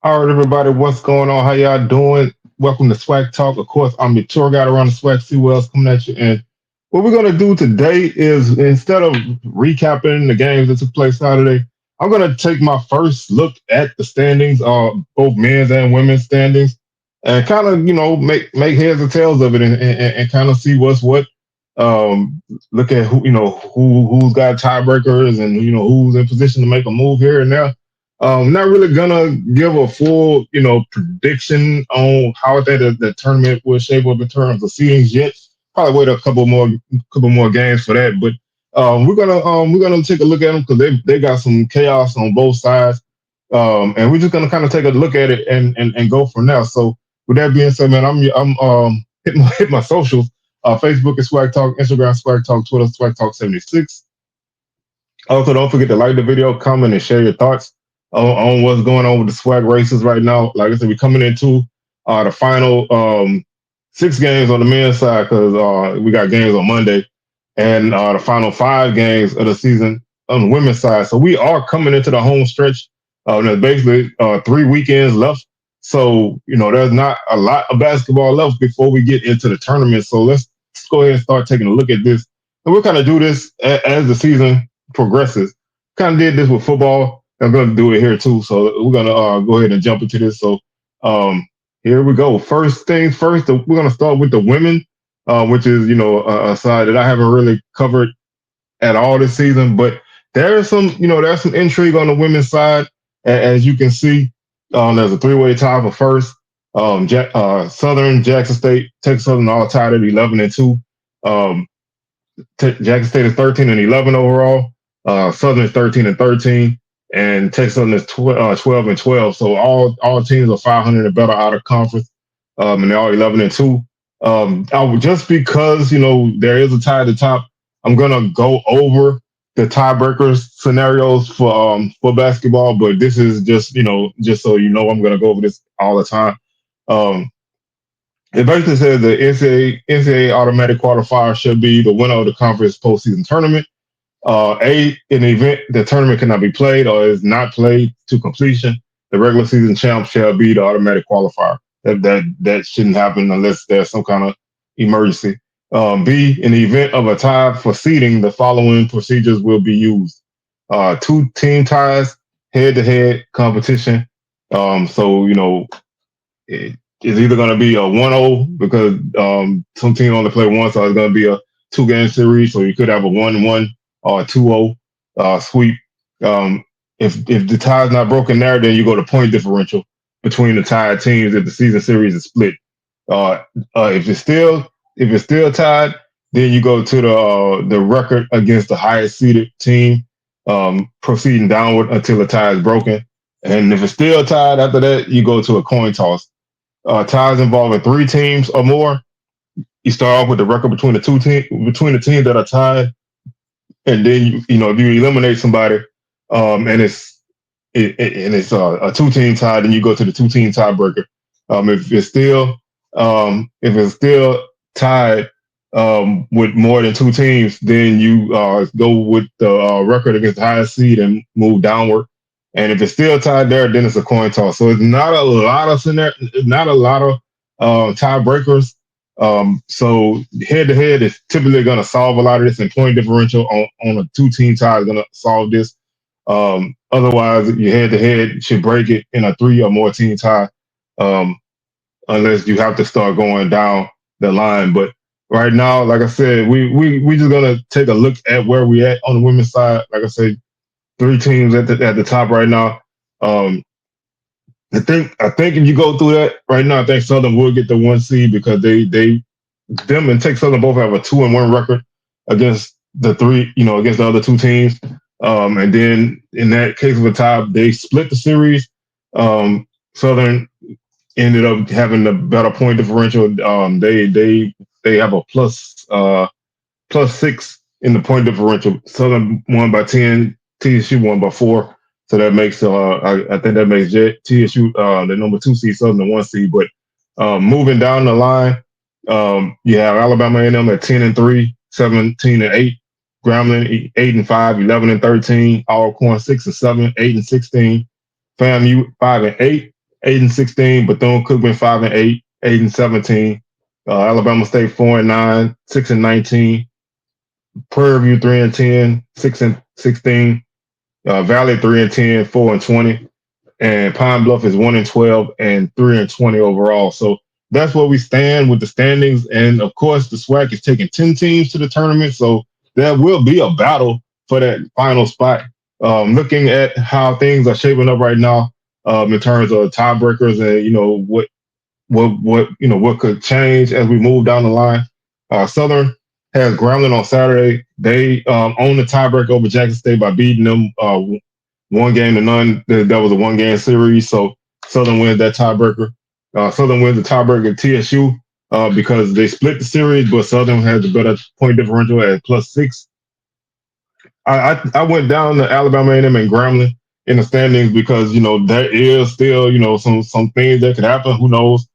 All right, everybody, what's going on? How y'all doing? Welcome to SWAC Talk. Of course, I'm your tour guide around the SWAC. See what else coming at you. And what we're gonna do today is instead of recapping the games that took place Saturday, I'm gonna take my first look at the standings, both men's and women's standings, and kind of make heads or tails of it, and kind of see what's what. Look at who's got tiebreakers, and who's in position to make a move here and there. Not really gonna give a full, prediction on how the tournament will shape up in terms of seedings yet. Probably wait a couple more games for that. But we're gonna take a look at them because they got some chaos on both sides. And we're just gonna kind of take a look at it and go from there. So with that being said, man, I'm hit my socials. Facebook is Swag Talk, Instagram Swag Talk, Twitter Swag Talk 76. Also, don't forget to like the video, comment, and share your thoughts on what's going on with the swag races right now. Like I said, we're coming into the final 6 games on the men's side because we got games on Monday, and the final 5 games of the season on the women's side. So we are coming into the home stretch. There's basically 3 weekends left. So, there's not a lot of basketball left before we get into the tournament. So let's go ahead and start taking a look at this. And we'll kind of do this as the season progresses. Kind of did this with football. I'm going to do it here too. So we're going to go ahead and jump into this. So here we go. First things first, we're going to start with the women, which is, a side that I haven't really covered at all this season. But there's some intrigue on the women's side. As you can see, there's a 3-way tie for first. Southern, Jackson State, Texas Southern all tied at 11-2. Jackson State is 13-11 overall. Southern is 13-13, and Texas Southern is 12-12. So all teams are 500 and better out of conference, and they're all 11-2. Just because there is a tie at the top, I'm gonna go over the tiebreakers scenarios for basketball, but this is just so I'm gonna go over this all the time. Um, it basically says the NCAA automatic qualifier should be the winner of the conference postseason tournament. In the event the tournament cannot be played or is not played to completion, the regular season champ shall be the automatic qualifier. That shouldn't happen unless there's some kind of emergency. B, in the event of a tie for seeding, the following procedures will be used: 2 team ties, head-to-head competition. So it's either going to be a 1-0 because some teams only play once, so it's going to be a 2-game series. So you could have a 1-1 or a 2-0 sweep. If the tie is not broken there, then you go to point differential between the tied teams if the season series is split. If it's still tied, then you go to the record against the highest seeded team, proceeding downward until the tie is broken. And if it's still tied after that, you go to a coin toss. Ties involving 3 teams or more. You start off with the record between the teams that are tied, and then if you eliminate somebody, and it's a 2-team tie, then you go to the 2-team tiebreaker. If it's still tied with more than 2 teams, then you go with the record against the highest seed and move downward. And if it's still tied there, then it's a coin toss. So it's not a lot of tiebreakers. So head to head is typically going to solve a lot of this, and point differential on a 2-team tie is going to solve this. Otherwise, your head to head should break it in a 3 or more team tie, unless you have to start going down the line. But right now, like I said, we just gonna take a look at where we at on the women's side. Like I said, 3 teams at the top right now. I think if you go through that right now, I think Southern will get the 1 seed because them and Texas Southern both have a 2-1 record against against the other 2 teams. And then in that case of a tie, they split the series. Southern ended up having the better point differential. They have a plus 6 in the point differential. Southern won by 10, TSU won by 4. So that makes I think that makes TSU the number 2 seed, Southern the 1 seed. But moving down the line, you have Alabama A&M at 10-3, 17-8, Grambling 8-5, 11-13, Alcorn 6-7, 8-16, FAMU 5-8, 8-16. Bethune-Cookman 5-8, 8-17. Alabama State 4-9, 6-19. Prairie View 3-10, 6-16. Valley 3-10, 4-20, and Pine Bluff is 1-12 and 3-20 overall. So that's where we stand with the standings. And of course, the SWAC is taking 10 teams to the tournament, so there will be a battle for that final spot. Looking at how things are shaping up right now, in terms of tiebreakers and what could change as we move down the line. Southern has Grambling on Saturday. They own the tiebreaker over Jackson State by beating them 1-0. That was a 1-game series, so Southern wins that tiebreaker. Southern wins the tiebreaker at TSU because they split the series, but Southern has a better point differential at +6. I went down to Alabama A&M and Grambling in the standings because there is still some things that could happen. Who knows?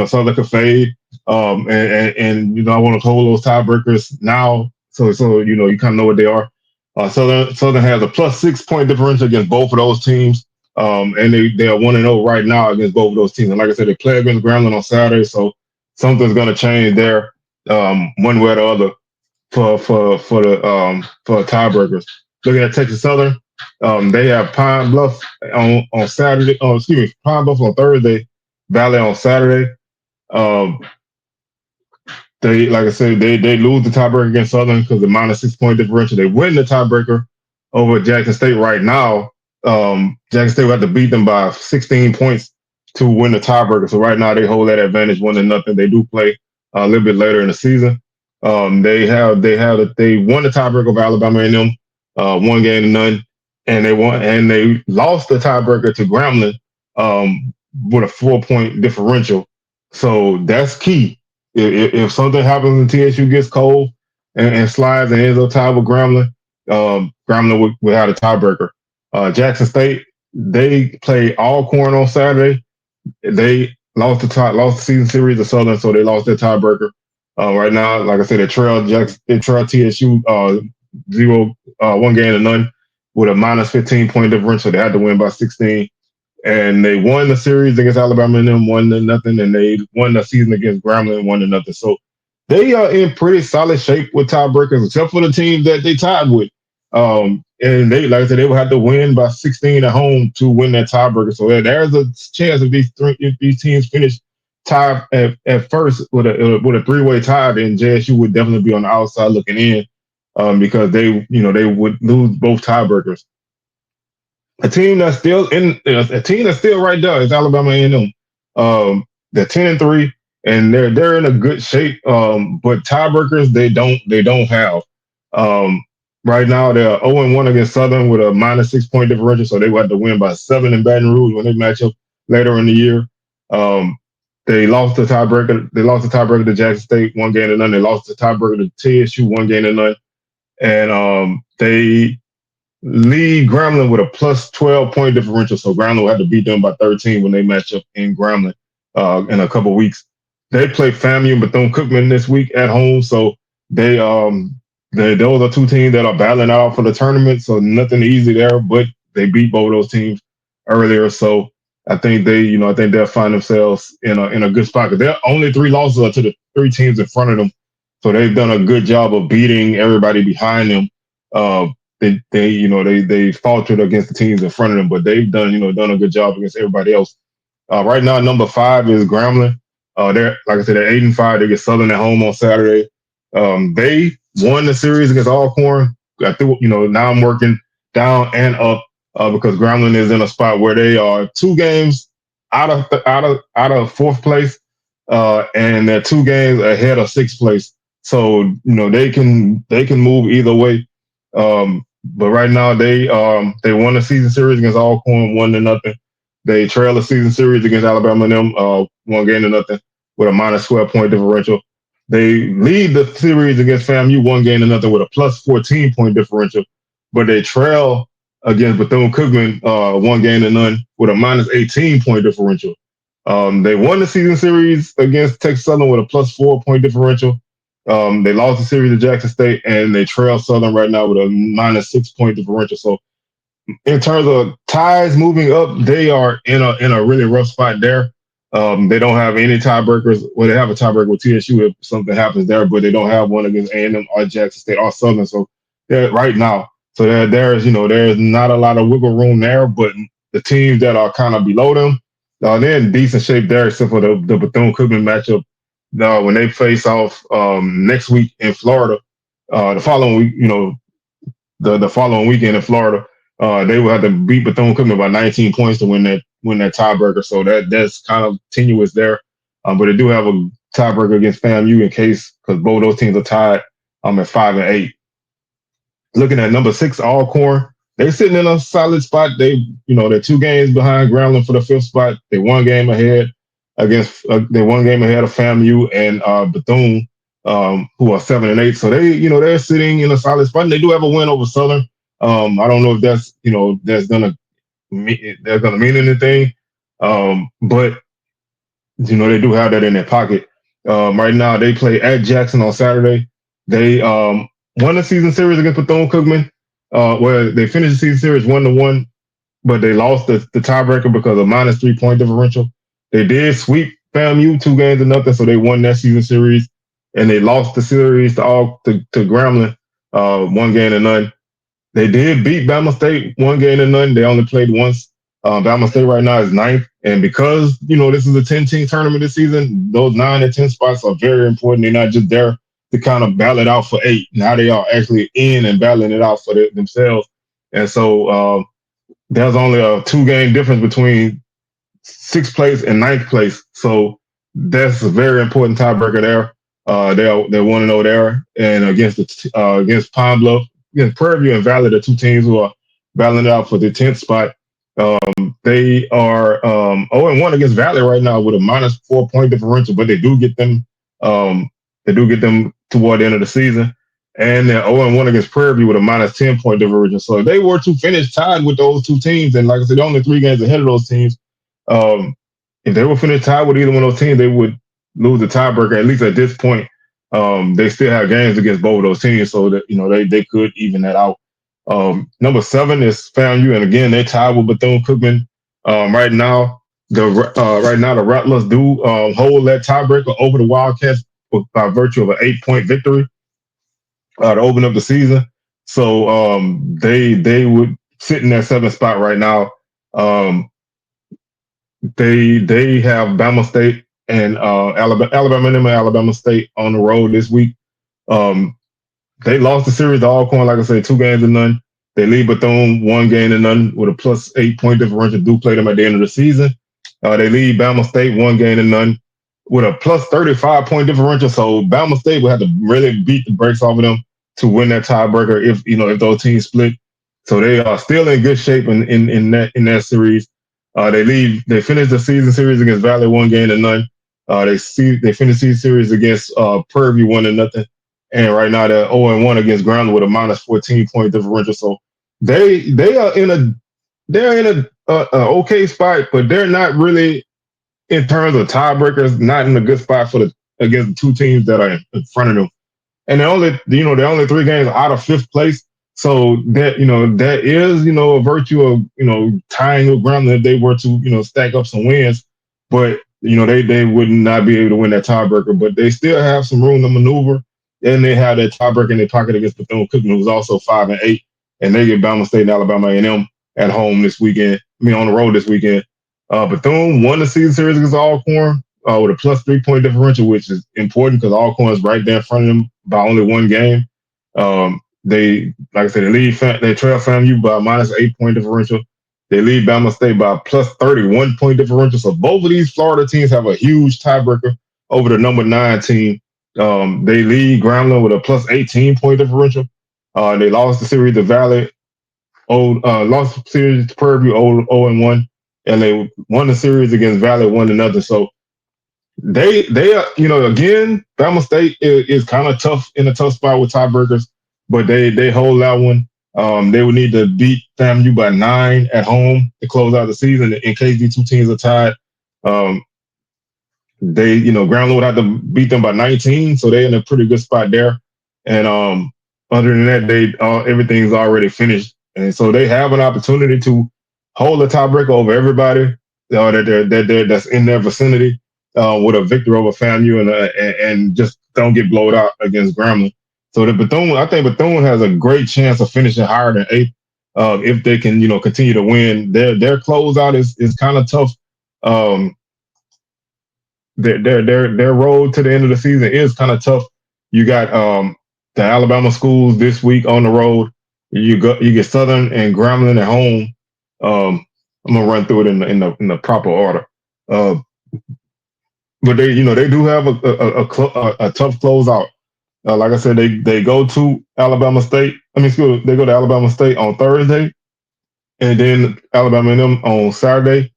Something could fade. And I want to hold those tiebreakers now, so you kind of know what they are. Southern has a +6 point differential against both of those teams. And they are 1-0 right now against both of those teams. And like I said, they play against Grambling on Saturday, so something's going to change there, one way or the other for tiebreakers. Looking at Texas Southern, they have Pine Bluff on Saturday. Oh, excuse me, Pine Bluff on Thursday, Valley on Saturday. Um, they, like I said, they lose the tiebreaker against Southern because the -6 point differential. They win the tiebreaker over Jackson State right now. Jackson State will have to beat them by 16 points to win the tiebreaker. So right now they hold that advantage 1-0. They do play a little bit later in the season. They won the tiebreaker of Alabama A&M, 1-0, and they lost the tiebreaker to Grambling with a 4-point differential. So that's key. If something happens and TSU gets cold and slides and ends up tied with Grambling, Grambling would have a tiebreaker. Jackson State, they play Alcorn on Saturday. They lost the season series to Southern, so they lost their tiebreaker. Right now, like I said, they trail TSU 1-0 with a -15 point differential. They had to win by 16, and they won the series against Alabama and them 1-0, and they won the season against Grambling 1-0. So they are in pretty solid shape with tiebreakers, except for the team that they tied with. And they, like I said, they will have to win by 16 at home to win that tiebreaker. So there's a chance if these teams finish tied at first with a 3-way tie, then JSU would definitely be on the outside looking in, because they would lose both tiebreakers. A team that's still right there is Alabama A&M. They're 10-3, and they're in a good shape. But tiebreakers they don't have. Right now they're 0-1 against Southern with a -6 point differential, so they will have to win by 7 in Baton Rouge when they match up later in the year. They lost the tiebreaker. They lost the tiebreaker to Jackson State 1-0. They lost the tiebreaker to TSU 1-0, and they lead Grambling with a +12 point differential. So Grambling will have to beat them by 13 when they match up in Grambling in a couple weeks. They play FAMU and Bethune-Cookman this week at home, so those are two teams that are battling out for the tournament. So nothing easy there, but they beat both of those teams earlier. So I think they'll find themselves in a good spot because their only 3 losses are to the 3 teams in front of them. So they've done a good job of beating everybody behind them. They faltered against the teams in front of them, but they've done a good job against everybody else. Right now, number 5 is Grambling. They're, like I said, they're 8-5. They get Southern at home on Saturday. They won the series against Alcorn. Now I'm working down and up because Grambling is in a spot where they are 2 games out of 4th place, and they're 2 games ahead of 6th place. So they can move either way. But right now they won the season series against Alcorn 1-0. They trail the season series against Alabama and them 1-0 with a -12 point differential. They lead the series against FAMU 1-0 with a +14 point differential, but they trail against Bethune-Cookman 1-0 with a -18 point differential. They won the season series against Texas Southern with a +4 point differential. They lost the series to Jackson State, and they trail Southern right now with a -6 point differential. So In terms of ties moving up, they are in a really rough spot there. They don't have any tiebreakers. Well, they have a tiebreaker with TSU if something happens there, but they don't have one against A&M or Jackson State or Southern. So they're right now. So there's not a lot of wiggle room there. But the teams that are kind of below them, they're in decent shape there, except for the Bethune-Cookman matchup. When they face off next week in Florida, the following week, the following weekend in Florida, they will have to beat Bethune-Cookman by 19 points to win that tiebreaker. So that's kind of tenuous there. But they do have a tiebreaker against FAMU in case because both those teams are tied at 5-8. Looking at number 6, Alcorn, they're sitting in a solid spot. They're 2 games behind Grambling for the 5th spot. They one game ahead they one game ahead of FAMU and Bethune, who are 7-8. So they're sitting in a solid spot. And they do have a win over Southern. I don't know if that's gonna mean anything. But they do have that in their pocket. Right now, they play at Jackson on Saturday. They won the season series against Bethune-Cookman, where they finished the season series 1-1, but they lost the tiebreaker because of minus 3 point differential. They did sweep FAMU 2 games to nothing, so they won that season series, and they lost the series to Grambling 1 game to none. They did beat Bama State 1 game to none. They only played once. Bama State right now is ninth, and because this is a 10-team tournament this season, those 9 and 10 spots are very important. They're not just there to kind of battle it out for 8. Now they are actually in and battling it out for themselves. And so there's only a 2 game difference between 6th place and 9th place. So that's a very important tiebreaker there. They're 1-0 there, and against Pine Bluff, against Prairie View and Valley, the 2 teams who are battling it out for the 10th spot. They are 0-1 against Valley right now with a minus 4 point differential, but they do get them. Toward the end of the season, and they're 0-1 against Prairie View with a minus 10 point differential. So if they were to finish tied with those 2 teams, and like I said, they're only 3 games ahead of those teams. If they were finished tied with either one of those teams, they would lose the tiebreaker. At least at this point, they still have games against both of those teams, so that they could even that out. Number 7 is FAMU, and again they tied with Bethune-Cookman. Right now, the Rattlers do hold that tiebreaker over the Wildcats by virtue of an 8 point victory to open up the season. So they would sit in that 7th spot right now. They have Bama State and Alabama State on the road this week. They lost the series to Alcorn, like I said, 2 games to none. They lead Bethune 1 game to none with a plus 8 point differential. Do play them at the end of the season. They lead Bama State 1 game to none with a plus 35 point differential. So Bama State will have to really beat the brakes off of them to win that tiebreaker if those teams split. So they are still in good shape in that series. They finished the season series against Valley 1 game to none. They finished the series against Prairie View 1-0. And right now they're 0-1 against Ground with a minus 14 point differential. So they are in a okay spot, but they're not really in terms of tiebreakers, not in a good spot against the 2 teams that are in front of them. And they're only 3 games out of 5th place. So that is a virtue of tying with Grambling if they were to stack up some wins, but they would not be able to win that tiebreaker. But they still have some room to maneuver, and they have that tiebreaker in their pocket against Bethune-Cookman, who's also 5-8, and they get Bama State and Alabama A&M at home this weekend. On the road this weekend. Bethune won the season series against Alcorn with a plus 3 point differential, which is important because Alcorn is right there in front of them by only 1 game. They, like I said, they trail FAMU by a minus 8 point differential. They lead Bama State by a plus 31 point differential. So both of these Florida teams have a huge tiebreaker over the number 9 team. They lead Grambling with a plus 18 point differential. They lost the series to Valley, lost the series to Prairie View 0-1, and they won the series against Valley 1-0. So they are, again, Bama State is kind of tough in a tough spot with tiebreakers, but they hold that one. They would need to beat FAMU by 9 at home to close out the season in case these 2 teams are tied. Grambling would have to beat them by 19, so they're in a pretty good spot there. And other than that, everything's already finished and so they have an opportunity to hold a tiebreaker over everybody that's in their vicinity with a victory over FAMU and just don't get blowed out against Grambling. So I think Bethune has a great chance of finishing higher than eighth if they can, continue to win. Their closeout is kind of tough. Um, their road to the end of the season is kind of tough. You got the Alabama schools this week on the road. You get Southern and Grambling at home. I'm gonna run through it in the proper order. Uh, but they do have a tough closeout. Like I said, they go to Alabama State. They go to Alabama State on Thursday, and then Alabama and them on Saturday.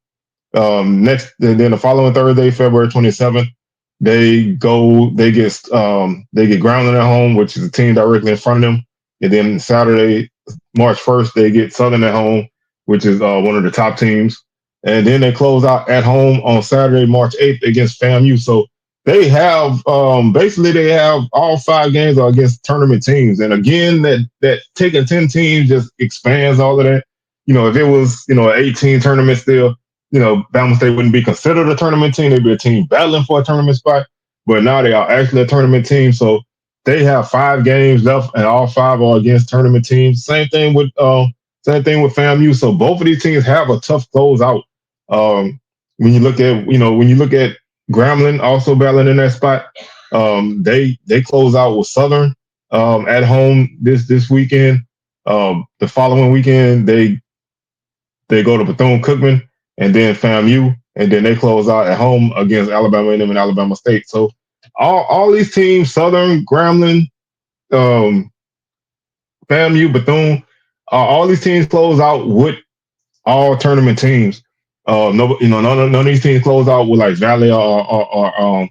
Then the following Thursday, February 27th, they get Grounding at home, which is a team directly in front of them. And then Saturday, March 1st, they get Southern at home, which is one of the top teams. And then they close out at home on Saturday, March 8th against FAMU. So they have basically they have all 5 games are against tournament teams. And again, that taking 10 teams just expands all of that. If it was, an 18 tournament still, Bama State wouldn't be considered a tournament team. They'd be a team battling for a tournament spot. But now they are actually a tournament team. So they have 5 games left, and all 5 are against tournament teams. Same thing with FAMU. So both of these teams have a tough closeout. When you look at Grambling also battling in that spot, they close out with Southern at home this weekend. The following weekend they go to Bethune-Cookman and then FAMU, and then they close out at home against Alabama A&M and Alabama State. So all these teams, Southern, Grambling, FAMU, Bethune, all these teams close out with all tournament teams. None of these teams close out with like Valley or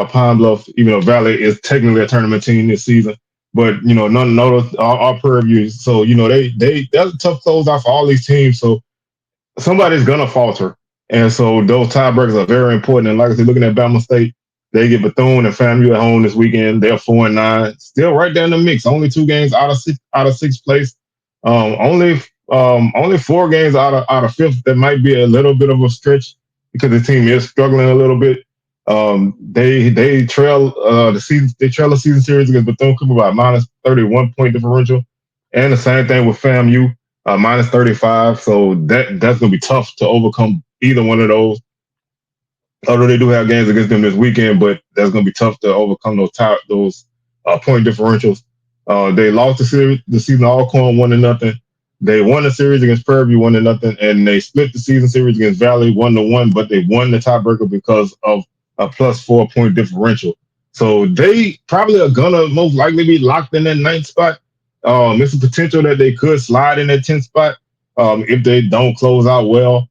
Pine Bluff, even though Valley is technically a tournament team this season. But none of those are purviews. So that's a tough closeout for all these teams. So somebody's gonna falter, and so those tiebreakers are very important. And like I said, looking at Bama State, they get Bethune and FAMU at home this weekend. They're 4-9, still right there in the mix. Only 2 games out of sixth place. Only 4 games out of fifth. That might be a little bit of a stretch because the team is struggling a little bit. They trail the season. They trail the season series against Bethune-Cookman by minus 31 point differential, and the same thing with FAMU. Minus 35, so that's going to be tough to overcome either one of those. Although they do have games against them this weekend, but that's going to be tough to overcome those point differentials. They lost the season Alcorn 1-0. They won the series against Prairie View 1-0, and they split the season series against Valley 1-1. But they won the tiebreaker because of a plus 4 point differential. So they probably are gonna most likely be locked in that 9th spot. It's a potential that they could slide in that 10th spot if they don't close out well,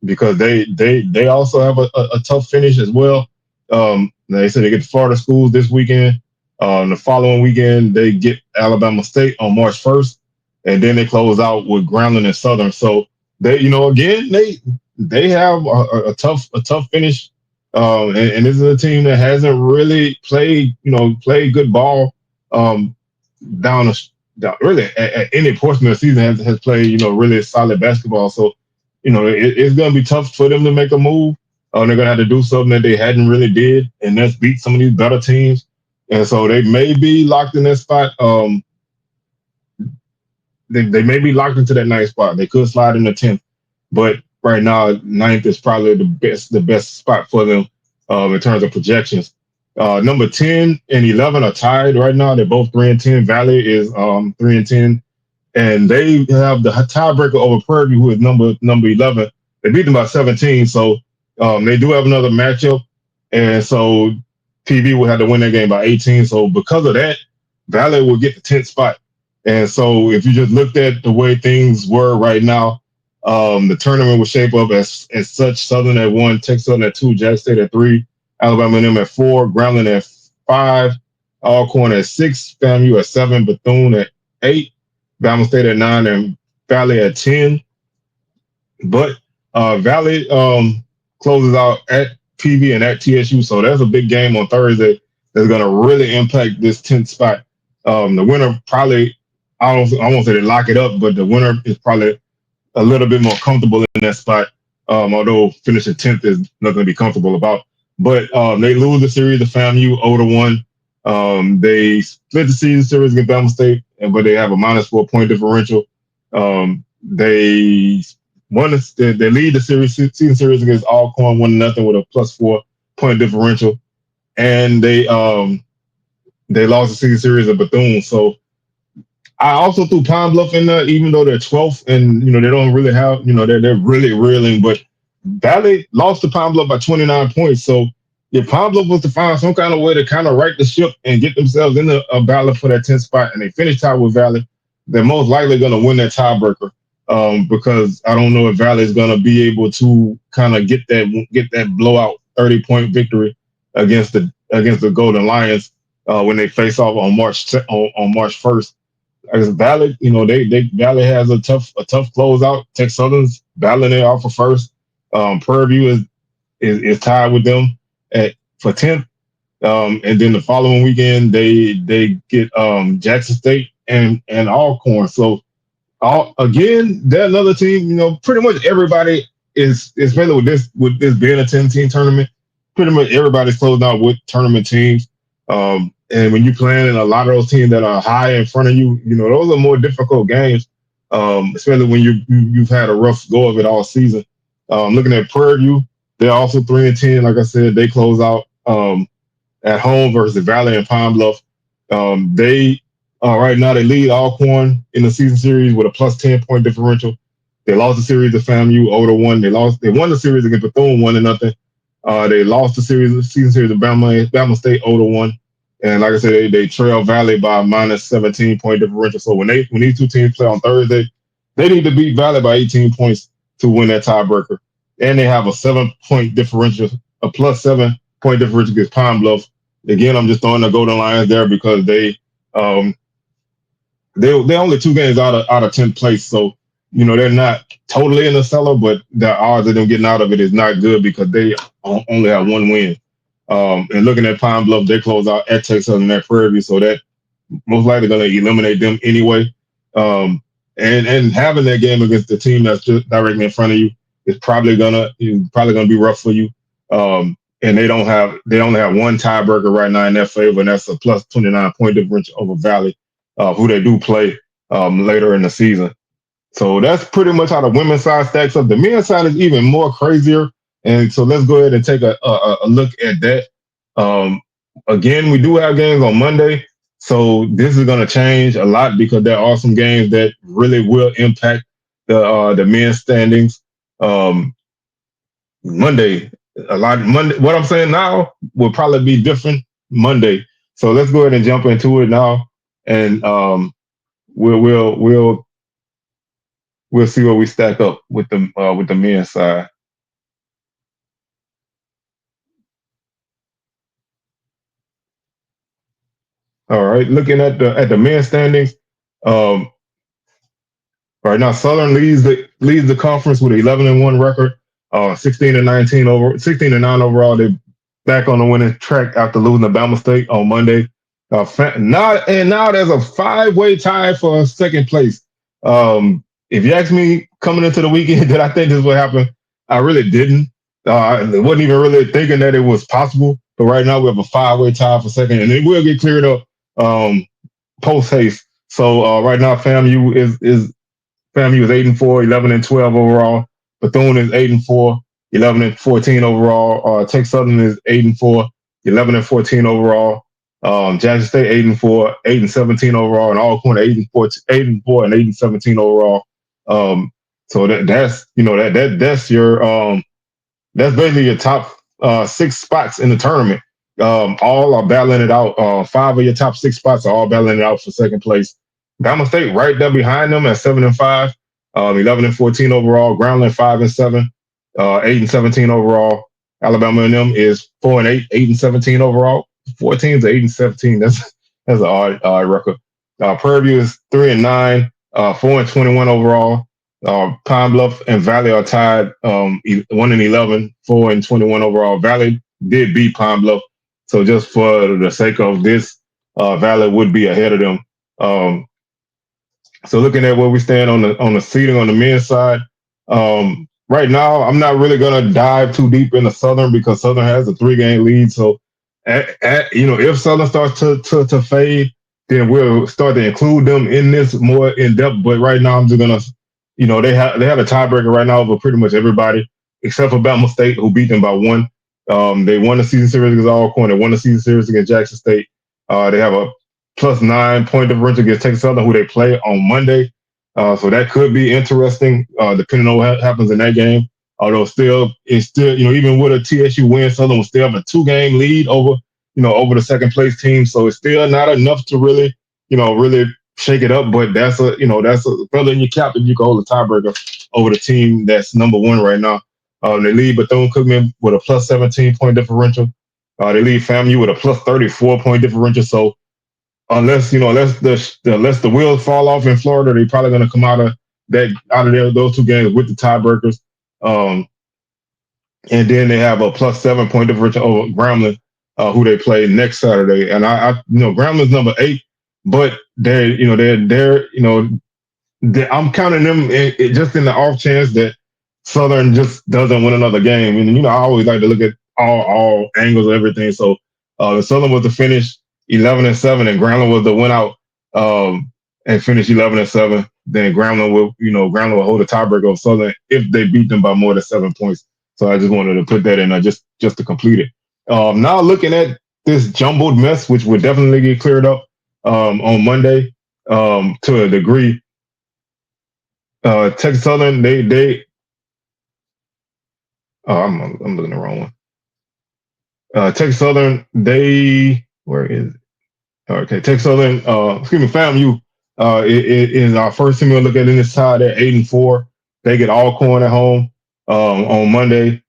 because they also have a tough finish as well. They said they get the Florida schools this weekend. The following weekend, they get Alabama State on March 1st, and then they close out with Grambling and Southern. So they have a tough finish. And this is a team that hasn't really played good ball. Really at any portion of the season has played really solid basketball. So it's going to be tough for them to make a move. They're going to have to do something that they hadn't really did, and that's beat some of these better teams. And so they may be locked in that spot. They may be locked into that 9th spot. They could slide in the 10th, but right now 9th is probably the best spot for them in terms of projections. Number 10 and 11 are tied right now. They're both 3-10. Valley is 3-10, and they have the tiebreaker over Prairie View, who is number 11. They beat them by 17, so they do have another matchup, and so PV will have to win that game by 18. So because of that, Valley will get the 10th spot. And so if you just looked at the way things were right now, the tournament would shape up as such: Southern at 1, Texas Southern at 2, Jack State at 3, Alabama A&M at 4, Grambling at 5, Alcorn at 6, FAMU at 7, Bethune at 8, Bama State at 9, and Valley at 10. But Valley closes out at PV and at TSU, so that's a big game on Thursday that's going to really impact this 10th spot. The winner probably I won't say they lock it up, but the winner is probably a little bit more comfortable in that spot. Although finishing 10th is nothing to be comfortable about. But they lose the series to FAMU 0-1. They split the series against Bama State, but they have a -4 point differential. They they lead the season series against Alcorn 1-0 with a +4 point differential, and they lost the season series at Bethune. So I also threw Pine Bluff in there, even though they're 12th and they don't really have they're really reeling. But Valley lost to Pine Bluff by 29 points. So if Pine Bluff was to find some kind of way to kind of right the ship and get themselves in a battle for that 10th spot, and they finish tied with Valley, they're most likely going to win that tiebreaker. Because I don't know if Valley is going to be able to kind of get that blowout 30-point victory against the Golden Lions when they face off on March 1st. As Valley, Valley has a tough closeout. Tech Southern's battling it out for first. Prairie View is tied with them for 10th. And then the following weekend they get Jackson State and Alcorn. So again, they're another team. Pretty much everybody is especially with this being a 10-team tournament. Pretty much everybody's closed out with tournament teams. And when you're playing a lot of those teams that are high in front of you, those are more difficult games. Especially when you've had a rough go of it all season. Looking at Prairie View, they're also 3-10. Like I said, they close out at home versus Valley and Pine Bluff. They right now they lead Alcorn in the season series with a +10 point differential. They lost the series to FAMU 0-1. They won the series against Bethune 1-0. They lost the season series to Bama State 0-1. And like I said, they trail Valley by a -17 point differential. So when these two teams play on Thursday, they need to beat Valley by 18 points to win that tiebreaker. And they have a 7-point differential, a +7 point differential against Pine Bluff. Again, I'm just throwing the Golden Lions there because they're only 2 games out of 10th place. So they're not totally in the cellar, but the odds of them getting out of it is not good because they only have 1 win. And looking at Pine Bluff, they close out at Texas and at Prairie View, so that most likely going to eliminate them anyway. And having that game against the team that's just directly in front of you is probably gonna be rough for you. And they only have 1 tiebreaker right now in their favor, and that's a +29 point differential over Valley, who they do play later in the season. So that's pretty much how the women's side stacks up. The men's side is even more crazier. And so let's go ahead and take a look at that. Again, we do have games on Monday. So this is going to change a lot because there are some games that really will impact the men's standings. Monday, Monday. What I'm saying now will probably be different Monday. So let's go ahead and jump into it now, and we'll see where we stack up with the men's side. All right, looking at the men's standings, um, right now Southern leads the conference with an 11-1 record, 16-9 overall. They back on the winning track after losing to Bama State on Monday. Now there's a 5-way tie for second place. If you ask me coming into the weekend, did I think this would happen? I really didn't. I wasn't even really thinking that it was possible. But right now we have a 5-way tie for second, and it will get cleared up post haste. So right now FAMU is 8-4, 11-12 overall. Bethune is 8-4, 11-14 overall. Texas Southern is 8-4, 11-14 overall. Jackson State 8-4, 8-17 overall, and Alcorn 8-4, 8-4, and 8-17 overall. So that's your that's basically your top 6 spots in the tournament. All are battling it out. 5 of your top 6 spots are all battling it out for second place. Bama State right there behind them at 7-5, 11-14 overall. Groundland 5-7, 8-17 overall. Alabama and them is 4-8, 8-17 overall. 4 teams are 8-17. That's an odd record. Prairie View is 3-9, 4-21 overall. Pine Bluff and Valley are tied 1-11, 4-21 overall. Valley did beat Pine Bluff, so just for the sake of this, Valley would be ahead of them. So looking at where we stand on the seating on the men's side, right now I'm not really gonna dive too deep into Southern because Southern has a 3 game lead. So if Southern starts to fade, then we'll start to include them in this more in depth. But right now I'm just gonna, they have a tiebreaker right now over pretty much everybody except for Bama State, who beat them by one. They won the season series against Alcorn. They won the season series against Jackson State. They have a +9 point differential against Texas Southern, who they play on Monday. So that could be interesting, depending on what happens in that game. Although it's still, even with a TSU win, Southern will still have a 2 game lead over the second place team. So it's still not enough to really shake it up. But that's a feather in your cap if you can hold a tiebreaker over the team that's number one right now. They lead Bethune-Cookman with a +17 point differential. They lead FAMU with a +34 point differential. So unless the wheels fall off in Florida, they're probably going to come those 2 games with the tiebreakers. Um, and then they have a +7 point differential over Grambling, who they play next Saturday. And Grambling's number 8, but I'm counting them just in the off chance that Southern just doesn't win another game. And I always like to look at all angles of everything. So Southern was to finish 11-7, and Grambling was to win out and finish 11-7. Then Grambling will hold a tiebreaker of Southern if they beat them by more than 7 points. So I just wanted to put that in just to complete it. Now looking at this jumbled mess, which would definitely get cleared up on Monday to a degree. Texas Southern, I'm looking at the wrong one. Texas Southern, where is it? Okay, Texas Southern, FAMU is our first team we'll look at in this side at 8-4. They get Alcorn at home on Monday.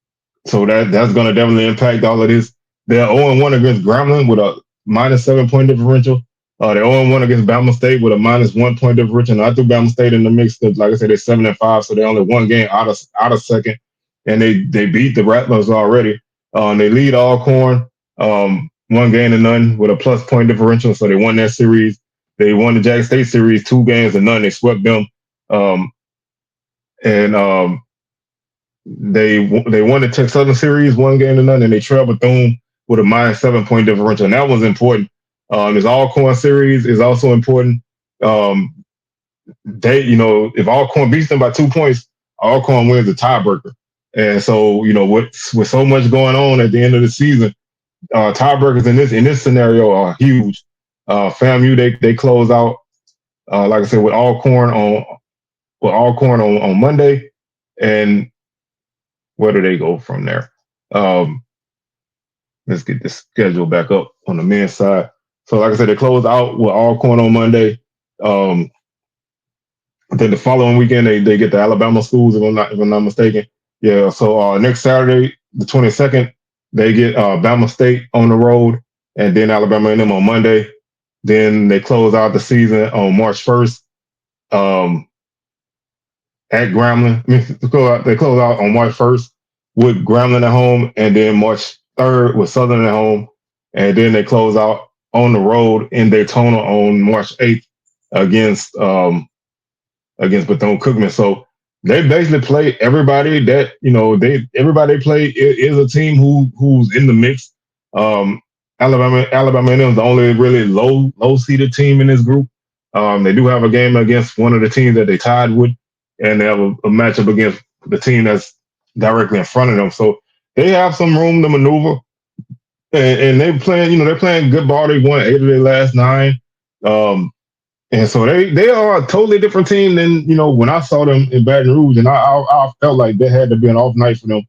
So that's going to definitely impact all of this. They're 0-1 against Grambling with a -7 point differential. They're 0-1 against Bama State with a -1 point differential. And I threw Bama State in the mix because, like I said, they're 7-5, so they're only 1 game out of second, and they beat the Rattlers already. They lead Alcorn 1-0 with a +point differential, so they won that series. They won the Jackson State series 2-0. They swept them, and they won the Texas Southern series 1-0, and they trailed Bethune with a -7 point differential. And that was important. This Alcorn series is also important. If Alcorn beats them by 2 points, Alcorn wins the tiebreaker. And so, with so much going on at the end of the season, tiebreakers in this scenario are huge. FAMU they close out, like I said, with Alcorn on Monday, and where do they go from there? Let's get this schedule back up on the men's side. So, like I said, they close out with Alcorn on Monday. Then the following weekend they get the Alabama schools, if I'm not mistaken. Yeah. So next Saturday, the 22nd, they get Bama State on the road, and then Alabama and them on Monday. Then they close out the season on March 1st at Grambling. They close out on March 1st with Grambling at home, and then March 3rd with Southern at home, and then they close out on the road in Daytona on March 8th against Bethune-Cookman. So they basically play everybody that everybody they play is a team who's in the mix. Alabama A&M is the only really low seeded team in this group. They do have a game against one of the teams that they tied with, and they have a matchup against the team that's directly in front of them. So they have some room to maneuver, and they're playing good ball. They won 8 of their last 9. And so they are a totally different team than when I saw them in Baton Rouge, and I felt like that had to be an off night for them,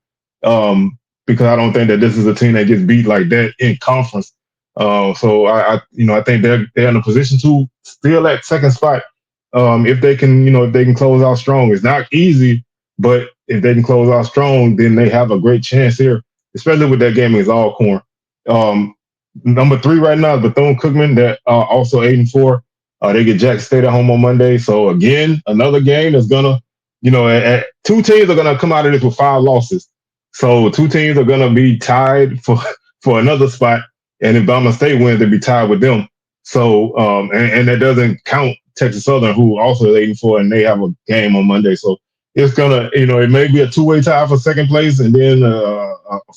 because I don't think that this is a team that gets beat like that in conference. So I think they're in a position to steal that second spot, if they can close out strong. It's not easy, but if they can close out strong, then they have a great chance here, especially with that game against Alcorn. Number 3 right now is Bethune-Cookman. They're also 8-4. They get Jackson State at home on Monday. So again, another game that's gonna, 2 teams are gonna come out of this with 5 losses. So 2 teams are gonna be tied for another spot. And if Bama State wins, they'll be tied with them. So and that doesn't count Texas Southern, who also is 8-4, and they have a game on Monday. So it's gonna, it may be a two-way tie for second place, and then a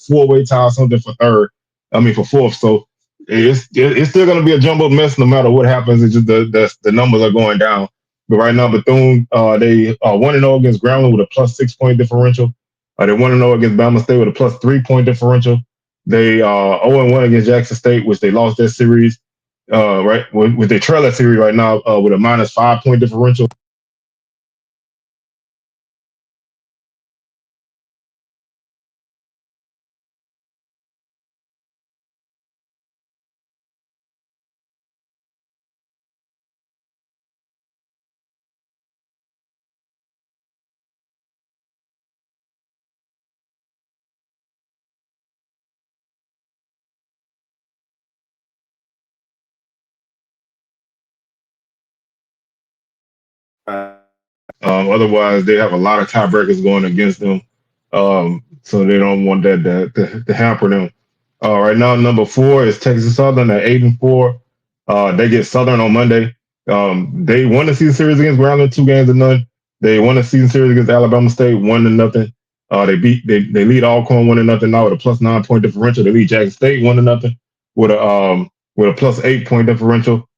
four-way tie or something for third. I mean for fourth. So it's still gonna be a jumbled mess no matter what happens. It's just the numbers are going down. But right now, Bethune, they 1-0 against Grambling with a plus 6 point differential. They 1-0 against Bama State with a plus 3 point differential. They 0-1 against Jackson State, which they lost that series. Right with their trail that series right now with a minus 5 point differential. Otherwise, they have a lot of tiebreakers going against them, so they don't want that to hamper them. Right now, number 4 is Texas Southern at 8-4. They get Southern on Monday. They won the season series against Grambling 2-0. They won the season series against Alabama State 1-0. They lead Alcorn 1-0 now with a plus 9 point differential. They lead Jackson State 1-0 with a plus 8 point differential,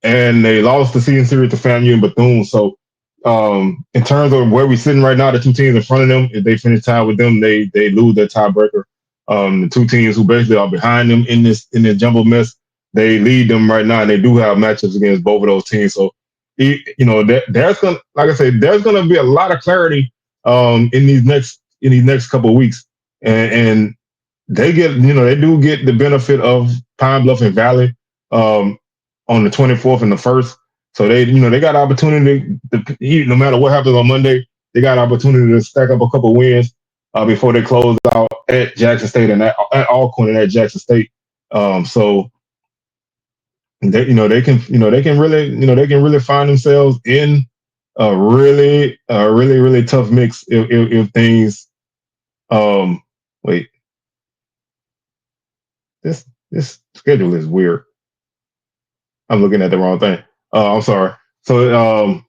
and they lost the season series to FAMU and Bethune. So, in terms of where we're sitting right now, the two teams in front of them, if they finish tied with them, they lose their tiebreaker. The two teams who basically are behind them in this jumble mess, they lead them right now, and they do have matchups against both of those teams. So, there's gonna, like I said, there's gonna be a lot of clarity in these next couple of weeks, and they do get the benefit of Pine Bluff and Valley. Um, on the 24th and the 1st. So they got opportunity no matter what happens on Monday, they got opportunity to stack up a couple wins before they close out at Jackson State and at Alcorn and at Jackson State. So they can really find themselves in a really tough mix if things wait, this schedule is weird. I'm looking at the wrong thing. I'm sorry. So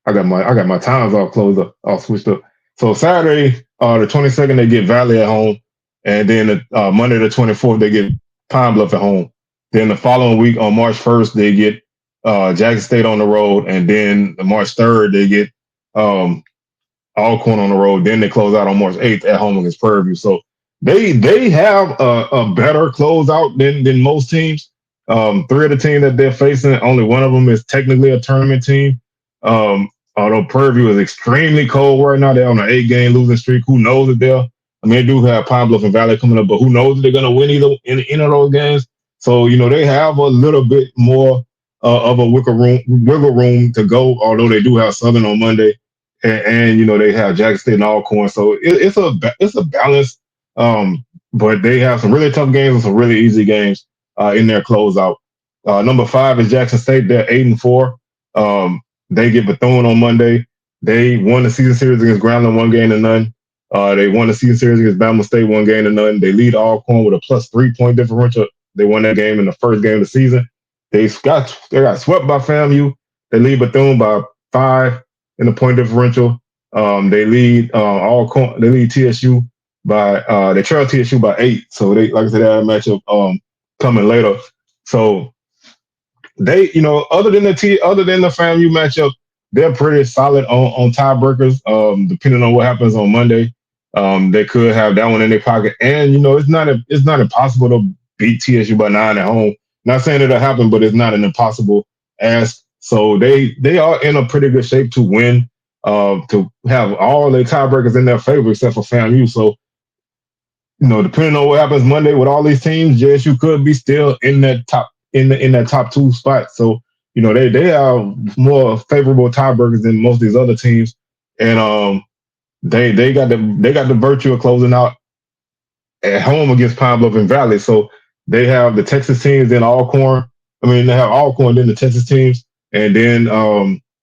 I got my times all closed up, all switched up. So Saturday, the 22nd, they get Valley at home, and then Monday the 24th, they get Pine Bluff at home. Then the following week on March 1st, they get Jackson State on the road, and then March 3rd, they get um, Alcorn on the road. Then they close out on March 8th at home against Prairie View. So they have a better closeout than most teams. Three of the teams that they're facing, only one of them is technically a tournament team. Although Prairie View is extremely cold right now, they're on an 8-game losing streak. Who knows if they'll? I mean, they do have Pine Bluff and Valley coming up, but who knows if they're going to win either in any of those games? So they have a little bit more of a wiggle room to go. Although they do have Southern on Monday, and they have Jackson State and Alcorn. So it's a balance. But they have some really tough games and some really easy games in their closeout. Number 5 is Jackson State. They're 8-4. They get Bethune on Monday. They won the season series against Grambling 1-0. They won the season series against Bama State 1-0. They lead Alcorn with a plus 3 point differential. They won that game in the first game of the season. They got swept by FAMU. They lead Bethune by 5 in the point differential. They lead Alcorn. They lead TSU by they trail TSU by 8. So they, like I said, they have a matchup coming later. So they, other than the FAMU matchup, they're pretty solid on tiebreakers. Depending on what happens on Monday, they could have that one in their pocket. And it's not impossible to beat TSU by 9 at home. Not saying it'll happen, but it's not an impossible ask. So they are in a pretty good shape to win, to have all their tiebreakers in their favor except for FAMU. So depending on what happens Monday with all these teams, JSU could be still in that top 2 spot. So they have more favorable tiebreakers than most of these other teams, and they got the virtue of closing out at home against Pine Bluff and Valley. So they have the Texas teams, then Alcorn. I mean, they have Alcorn, then the Texas teams, and then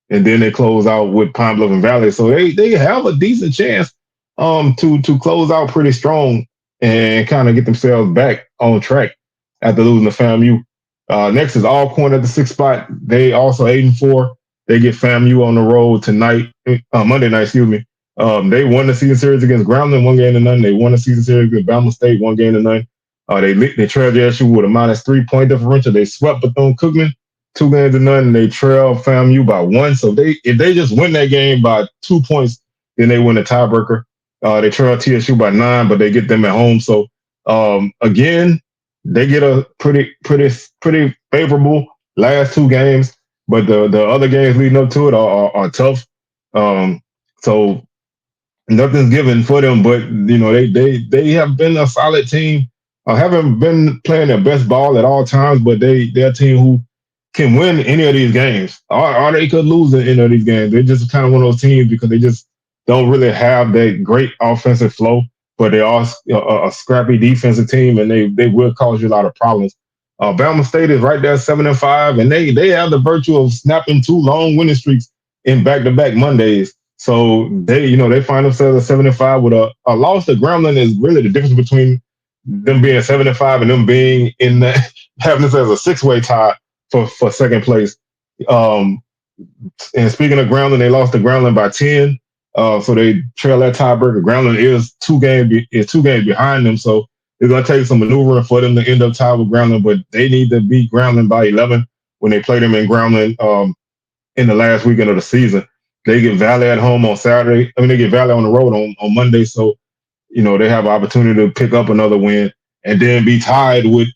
they close out with Pine Bluff and Valley. So they have a decent chance to close out pretty strong and kind of get themselves back on track after losing to FAMU. Next is Alcorn at the sixth spot. They also 8-4. They get FAMU on the road tonight, Monday night, excuse me. They won the season series against Grambling, 1-0. They won the season series against Bama State, 1-0. They trailed JSU with a -3 point differential. They swept Bethune-Cookman, 2-0, and they trailed FAMU by one. So if they just win that game by 2 points, then they win the tiebreaker. They trail TSU by 9, but they get them at home. So again, they get a pretty favorable last two games, but the other games leading up to it are tough. Um, so nothing's given for them, but they have been a solid team. Haven't been playing their best ball at all times, but they're a team who can win any of these games, or they could lose in any of these games. They're just kind of one of those teams because they just don't really have that great offensive flow, but they are a scrappy defensive team, and they will cause you a lot of problems. Bama State is right there 7-5, and they have the virtue of snapping two long winning streaks in back-to-back Mondays. So they find themselves at 7-5 with a loss to Grambling is really the difference between them being 7-5 and them being in that having this as a six-way tie for second place. Um, and speaking of Grambling, they lost to Grambling by 10. So they trail that tiebreaker. Grambling is two games behind them, so it's gonna take some maneuvering for them to end up tied with Grambling, but they need to beat Grambling by 11 when they play them in Grambling in the last weekend of the season. They get Valley at home on Saturday. They get Valley on the road on Monday. So, they have an opportunity to pick up another win and then be tied with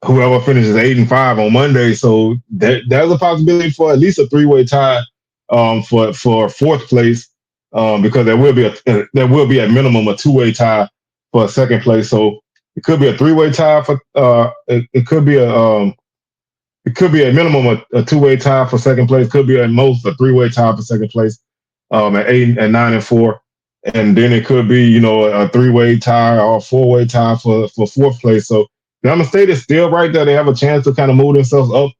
whoever finishes 8-5 on Monday. So there's a possibility for at least a three-way tie for fourth place because there will be at minimum a two-way tie for second place. So it could be a three-way tie for it could be a minimum a two-way tie for second place. Could be at most a three-way tie for second place at 9-4, and then it could be a three-way tie or a four-way tie for fourth place. So Bama State is still right there. They have a chance to kind of move themselves up.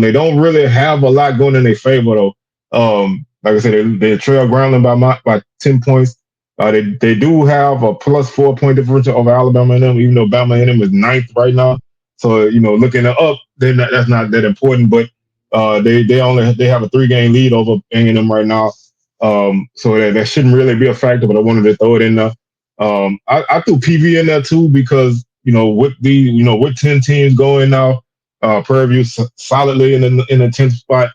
They don't really have a lot going in their favor though. Like I said, they trail Grambling by 10 points. They do have a +4 point differential over Alabama and them, even though Bama and them is ninth right now. So looking up, that's not that important. But they have a 3-game lead over A&M right now. So that shouldn't really be a factor. But I wanted to throw it in there. I threw PV in there too because with 10 teams going now, Prairie View solidly in the 10th spot.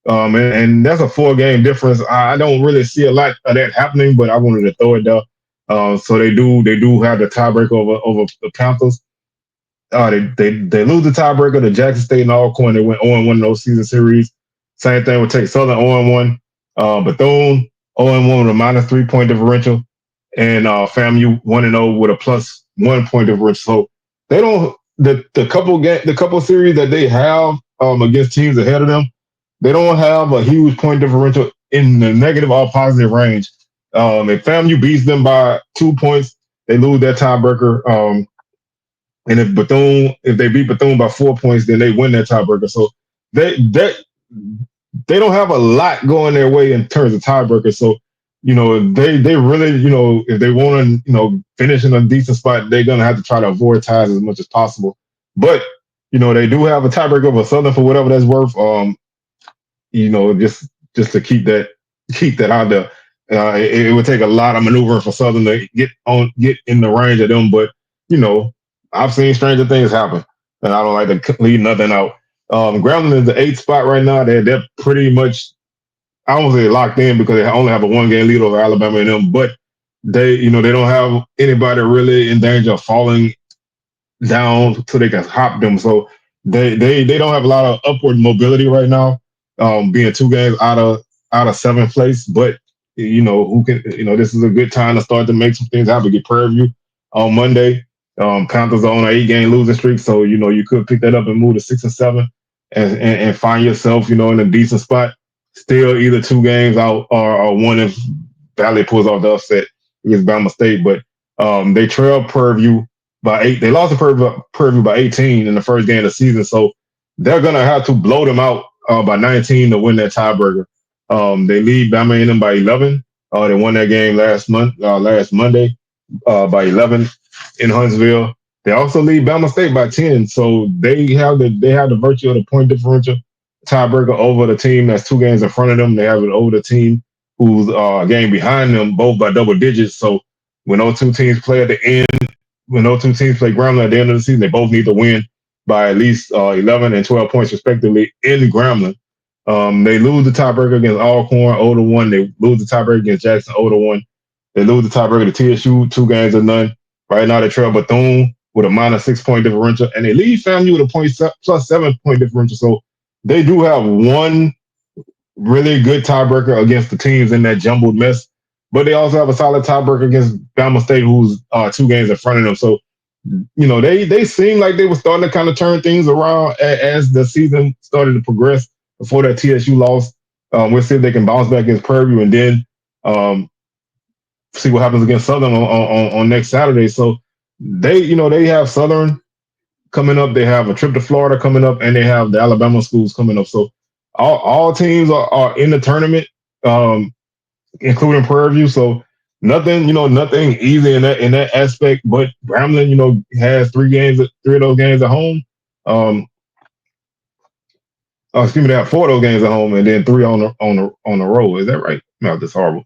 And that's a 4-game difference. I don't really see a lot of that happening, but I wanted to throw it there. So they do have the tiebreaker over the Panthers. They lose the tiebreaker to Jackson State and Alcorn. They went 0-1 in those season series. Same thing would take Southern 0-1. Bethune 0-1 with a -3 point differential, and FAMU 1-0 with a +1 point differential. So they don't the couple series that they have against teams ahead of them. They don't have a huge point differential in the negative or positive range. If FAMU beats them by 2 points, they lose that tiebreaker. And if they beat Bethune by 4 points, then they win that tiebreaker. So they don't have a lot going their way in terms of tiebreakers. So they really if they want to finish in a decent spot, they're gonna have to try to avoid ties as much as possible. But they do have a tiebreaker over Southern for whatever that's worth. Just to keep that out there. It would take a lot of maneuvering for Southern to get in the range of them, but I've seen stranger things happen, and I don't like to leave nothing out. Grambling is the 8th spot right now. They're pretty much, I won't say locked in because they only have a 1-game lead over Alabama and them, but they don't have anybody really in danger of falling down so they can hop them. So they don't have a lot of upward mobility right now, being 2 games out of 7th place. But who can this is a good time to start to make some things happen. Get Prairie View on Monday. Panthers are on an 8-game losing streak, so you could pick that up and move to 6 and 7, and find yourself in a decent spot. Still either 2 games out or one if Valley pulls off the upset against Bama State. But they trailed Prairie View by 8. They lost to Prairie View by 18 in the first game of the season, so they're gonna have to blow them out by 19 to win that tiebreaker. They lead Bama and them by 11. They won that game last Monday by 11 in Huntsville. They also lead Bama State by 10, so they have the virtue of the point differential tiebreaker over the team that's 2 games in front of them. They have it over the team who's a game behind them, both by double digits. So when those two teams play at the end, when those two teams play Grambling at the end of the season, they both need to win by at least 11 and 12 points respectively in Grambling. They lose the tiebreaker against Alcorn 0-1. They lose the tiebreaker against Jackson 0-1. They lose the tiebreaker to TSU 2 games to none. Right now they trail Bethune with a -6 point differential, and they lead FAMU with a plus 7 point differential. So they do have one really good tiebreaker against the teams in that jumbled mess, but they also have a solid tiebreaker against Bama State, who's 2 games in front of them. So they seem like they were starting to kind of turn things around as the season started to progress before that TSU loss. We'll see if they can bounce back against Purdue, and then um, see what happens against Southern on next Saturday. So they have Southern coming up. They have a trip to Florida coming up, and they have the Alabama schools coming up. So all teams are in the tournament, including Prairie View. So nothing easy in that aspect. But Grambling, has 3 of those games at home. Um, excuse me, they have 4 of those games at home, and then 3 on the road. Is that right? No, that's horrible.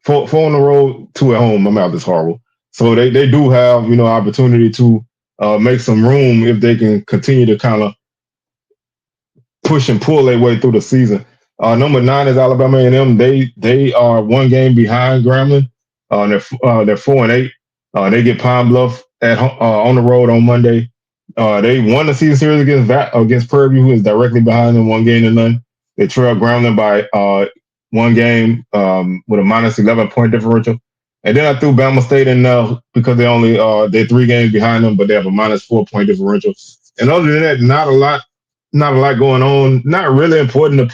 Four on the road, 2 at home. My mouth is horrible. So they do have opportunity to make some room if they can continue to kind of push and pull their way through the season. Number 9 is Alabama A&M. They are 1 game behind Grambling. They're 4-8. They get Pine Bluff on the road on Monday. They won the season series against Prairie View, who is directly behind them 1 game to none. They trail Grambling by 1 game with a -11 point differential. And then I threw Bama State in because they're 3 games behind them, but they have a -4 point differential. And other than that, not a lot going on. Not really important to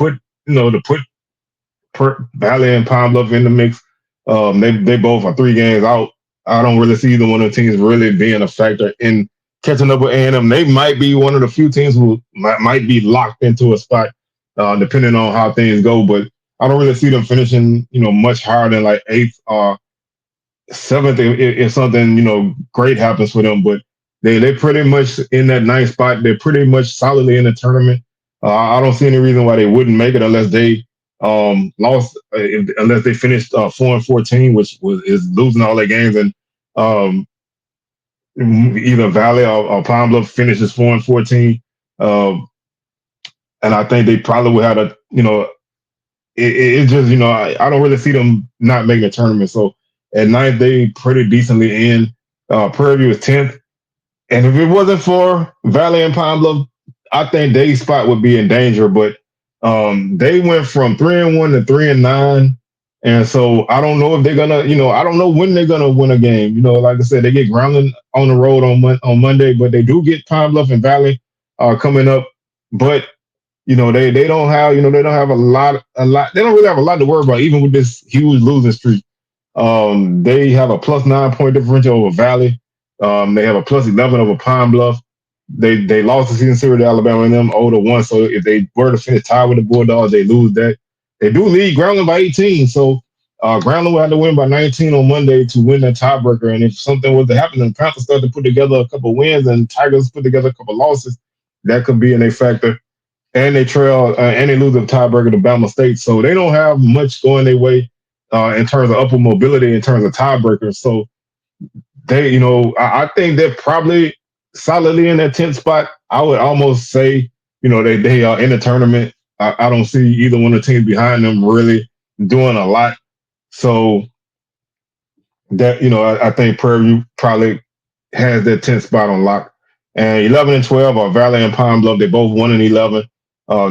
put Valley and Pine Bluff in the mix. They both are 3 games out. I don't really see either one of the teams really being a factor in catching up with A&M. They might be one of the few teams who might be locked into a spot, depending on how things go. But I don't really see them finishing, much higher than like 8th or 7th if something, great happens for them. But they're pretty much in that 9th spot. They're pretty much solidly in the tournament. I don't see any reason why they wouldn't make it unless they unless they finished 4-14, which is losing all their games, and either Valley or Pine Bluff finishes 4-14. And I think they probably would have it's just, I don't really see them not making a tournament. So at 9th, they pretty decently in. Prairie View is 10th. And if it wasn't for Valley and Pine Bluff, I think their spot would be in danger. But they went from 3-1 to 3-9. And so I don't know if they're gonna, I don't know when they're gonna win a game. Like I said, they get Grambling on the road on Monday, but they do get Pine Bluff and Valley coming up. But they don't have they don't have a lot. They don't really have a lot to worry about, even with this huge losing streak. They have a +9 point differential over Valley. They have a +11 over Pine Bluff. They lost the season series to Alabama and them 0-1. So if they were to finish tied with the Bulldogs, they lose that. They do lead Grambling by 18. So Grambling will have to win by 19 on Monday to win that tiebreaker. And if something was to happen and the Panthers start to put together a couple wins and Tigers put together a couple losses, that could be in a factor. And they trail and they lose the tiebreaker to Bama State. So they don't have much going their way in terms of upward mobility, in terms of tiebreakers. So they, I think they're probably solidly in that 10th spot. I would almost say, they are in the tournament. I don't see either one of the teams behind them really doing a lot. So that, I think Prairie View probably has that 10th spot on lock. And 11 and 12 are Valley and Pine Bluff. They both 1-11.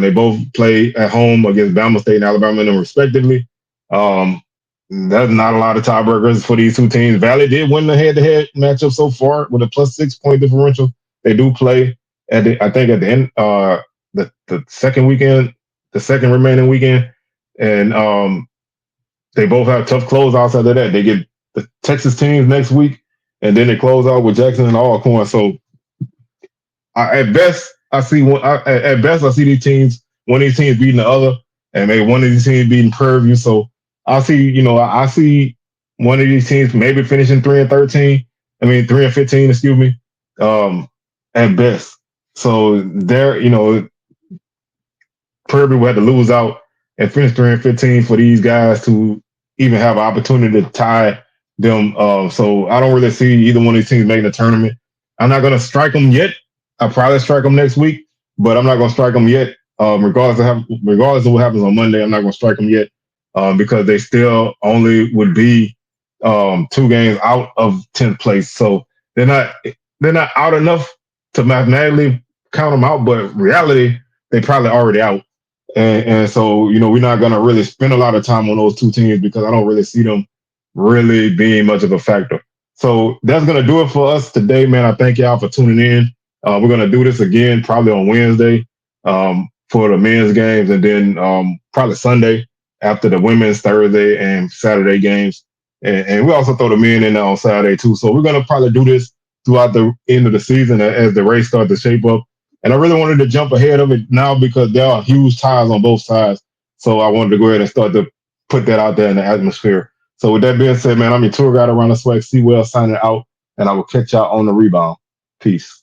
They both play at home against Bama State and Alabama and them respectively. There's not a lot of tiebreakers for these two teams. Valley did win the head-to-head matchup so far with a +6 point differential. They do play at the end, the second weekend, the second remaining weekend, and they both have tough closeouts after that. They get the Texas teams next week, and then they close out with Jackson and Alcorn. So at best, I see these teams, one of these teams beating the other, and maybe one of these teams beating Prairie View. So I see one of these teams maybe finishing 3-13. 3-15, excuse me. um, at best. So there, probably we had to lose out and finish 3-15 for these guys to even have an opportunity to tie them. So I don't really see either one of these teams making the tournament. I'm not going to strike them yet. I'll probably strike them next week, but I'm not going to strike them yet. Regardless of what happens on Monday, I'm not going to strike them yet because they still only would be 2 games out of 10th place. So they're not they're not out enough to mathematically count them out, but reality they probably already out. And so, we're not going to really spend a lot of time on those 2 teams because I don't really see them really being much of a factor. So that's going to do it for us today, man. I thank y'all for tuning in. We're going to do this again probably on Wednesday for the men's games and then probably Sunday after the women's Thursday and Saturday games. And we also throw the men in there on Saturday too. So we're going to probably do this throughout the end of the season as the race starts to shape up. And I really wanted to jump ahead of it now because there are huge ties on both sides. So I wanted to go ahead and start to put that out there in the atmosphere. So with that being said, man, I'm your tour guide around the SWAC. See well signing out, and I will catch y'all on the rebound. Peace.